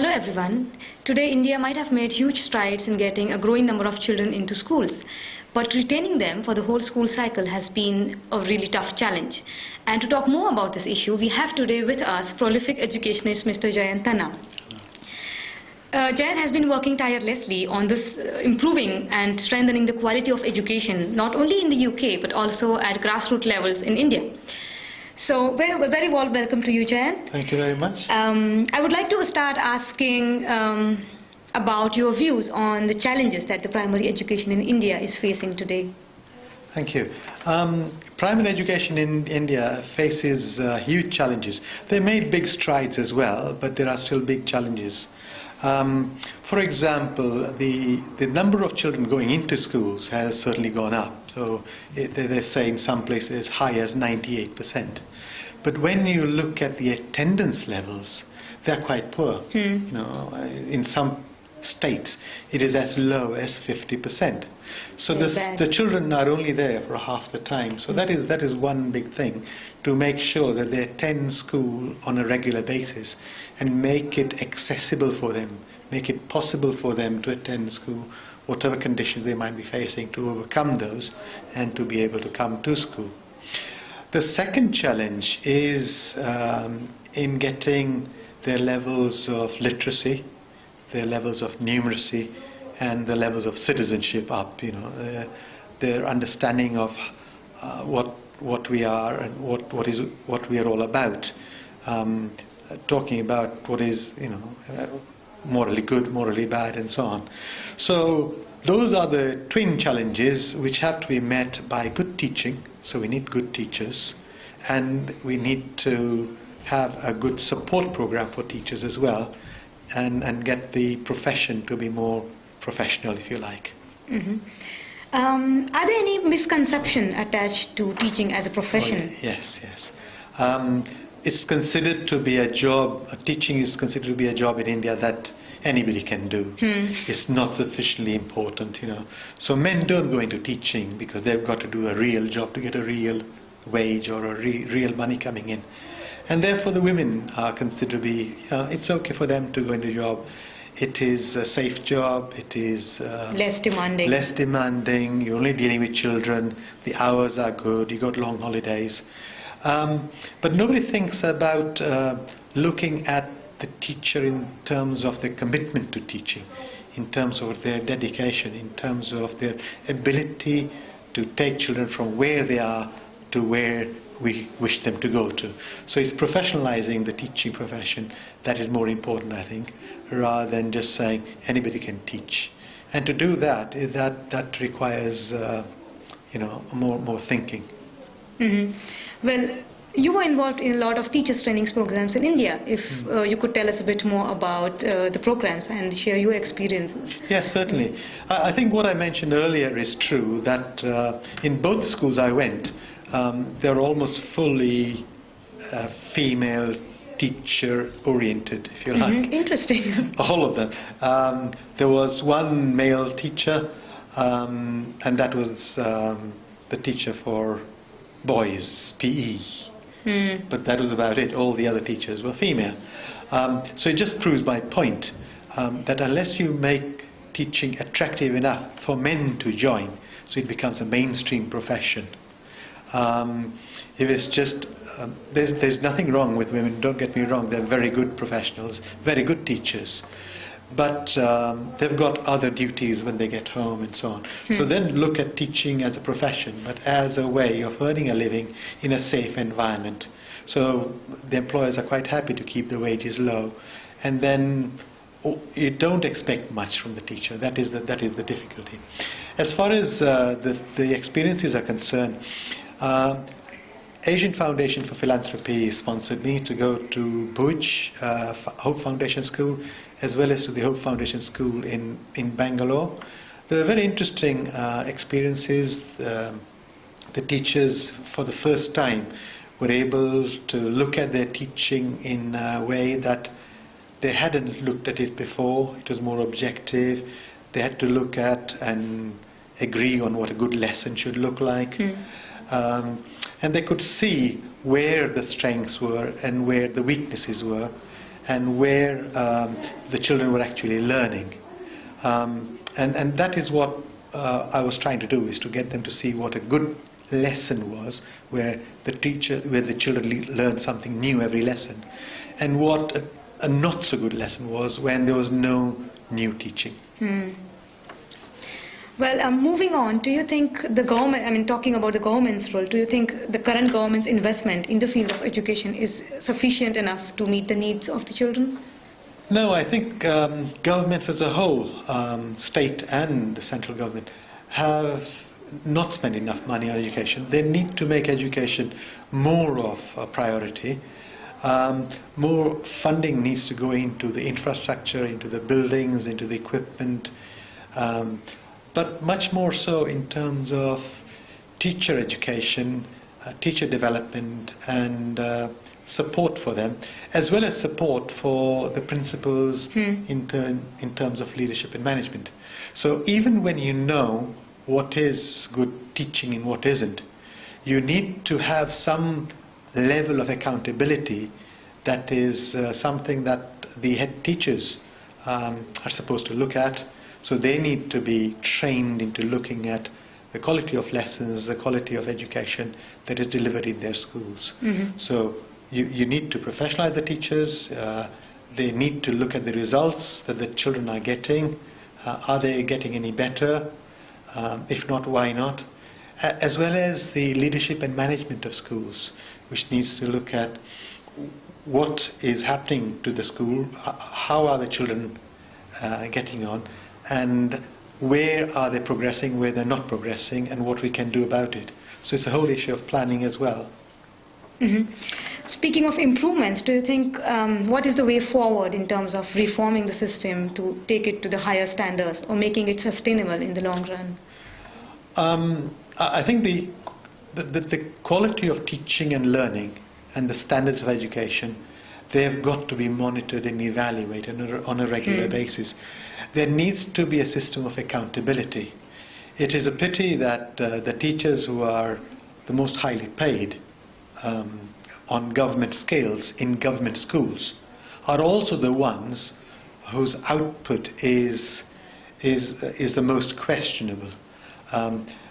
Hello everyone. Today India might have made huge strides in getting a growing number of children into schools, but retaining them for the whole school cycle has been a really tough challenge. And to talk more about this issue, we have today with us prolific educationist Mr. Jayant Tanna. Jayant has been working tirelessly on this improving and strengthening the quality of education, not only in the UK but also at grassroots levels in India. So, very warm welcome to you, Jayant. Thank you very much. I would like to start asking about your views on the challenges that the primary education in India is facing today. Thank you. Primary education in India faces huge challenges. They made big strides as well, but there are still big challenges. For example, the number of children going into schools has certainly gone up. So they say in some places as high as 98%. But when you look at the attendance levels, they're quite poor. You know, in some states, it is as low as 50%. So the children are only there for half the time. So that is one big thing, to make sure that they attend school on a regular basis and make it accessible for them, make it possible for them to attend school, whatever conditions they might be facing, to overcome those and to be able to come to school. The second challenge is in getting their levels of literacy, their levels of numeracy, and the levels of citizenship up. You know, their understanding of what we are and what we are all about. Talking about what is, you know, morally good, morally bad, and so on. So those are the twin challenges which have to be met by good teaching. So we need good teachers, and we need to have a good support program for teachers as well, and get the profession to be more professional, if you like. Are there any misconceptions attached to teaching as a profession? Oh, yes. It's considered to be a job, teaching is considered to be a job in India that anybody can do. It's not sufficiently important, you know. So men don't go into teaching because they've got to do a real job to get a real wage or a real money coming in. And therefore the women are considered to be, it's okay for them to go into a job. It is a safe job, it is less demanding, you're only dealing with children, the hours are good, you got long holidays. But nobody thinks about looking at the teacher in terms of their commitment to teaching, in terms of their dedication, in terms of their ability to take children from where they are to where we wish them to go to. So it's professionalizing the teaching profession that is more important, I think, rather than just saying anybody can teach. And to do that, that requires you know, more thinking. Well, you were involved in a lot of teachers trainings programs in India. If you could tell us a bit more about the programs and share your experiences. Yes, certainly. I think what I mentioned earlier is true, that in both schools I went, they're almost fully female teacher oriented, if you like. Interesting. All of them. There was one male teacher, and that was the teacher for boys, PE. But that was about it. All the other teachers were female. So it just proves my point, that unless you make teaching attractive enough for men to join, so it becomes a mainstream profession. If it's just, there's nothing wrong with women, don't get me wrong, they're very good professionals, very good teachers. But they've got other duties when they get home and so on. So then look at teaching as a profession, but as a way of earning a living in a safe environment. So the employers are quite happy to keep the wages low, and then you don't expect much from the teacher. That is the difficulty. As far as the experiences are concerned, Asian Foundation for Philanthropy sponsored me to go to Bhuj, Hope Foundation School, as well as to the Hope Foundation School in Bangalore. They were very interesting experiences. The teachers, for the first time, were able to look at their teaching in a way that they hadn't looked at it before. It was more objective. They had to look at and agree on what a good lesson should look like. And they could see where the strengths were and where the weaknesses were, and where the children were actually learning. And that is what I was trying to do, is to get them to see what a good lesson was, where the children learned something new every lesson, and what a not so good lesson was when there was no new teaching. Well, moving on, do you think the government, I mean, talking about the government's role, do you think the current government's investment in the field of education is sufficient enough to meet the needs of the children? No, I think governments as a whole, state and the central government, have not spent enough money on education. They need to make education more of a priority. More funding needs to go into the infrastructure, into the buildings, into the equipment, but much more so in terms of teacher education, teacher development, and support for them, as well as support for the principals in terms of leadership and management. So even when you know what is good teaching and what isn't, you need to have some level of accountability. That is something that the head teachers are supposed to look at. So they need to be trained into looking at the quality of lessons, the quality of education that is delivered in their schools. So you need to professionalize the teachers. They need to look at the results that the children are getting. Are they getting any better? If not, why not? As well as the leadership and management of schools, which needs to look at what is happening to the school, how are the children getting on, and where are they progressing, where they're not progressing, and what we can do about it. So it's a whole issue of planning as well. Speaking of improvements, do you think what is the way forward in terms of reforming the system to take it to the higher standards or making it sustainable in the long run? I think the quality of teaching and learning and the standards of education, they have got to be monitored and evaluated on a regular basis. There needs to be a system of accountability. It is a pity that the teachers who are the most highly paid on government scales in government schools are also the ones whose output is the most questionable.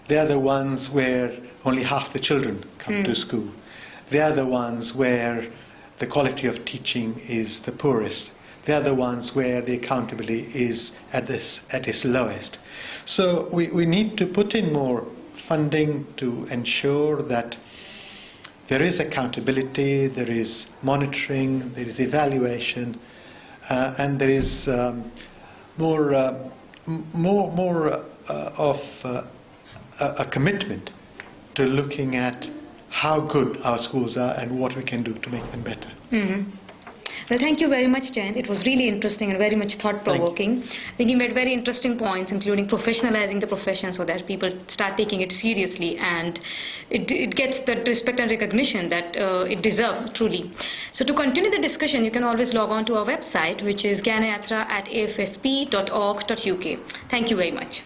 They are the ones where only half the children come to school. They are the ones where the quality of teaching is the poorest. They are the ones where the accountability is at its lowest. So we need to put in more funding to ensure that there is accountability, there is monitoring, there is evaluation, and there is more of a commitment to looking at how good our schools are and what we can do to make them better. Well, thank you very much, Jayant. It was really interesting and very much thought-provoking. I think you made very interesting points, including professionalizing the profession so that people start taking it seriously and it gets the respect and recognition that it deserves, truly. So to continue the discussion, you can always log on to our website, which is gyanayatra@affp.org.uk. Thank you very much.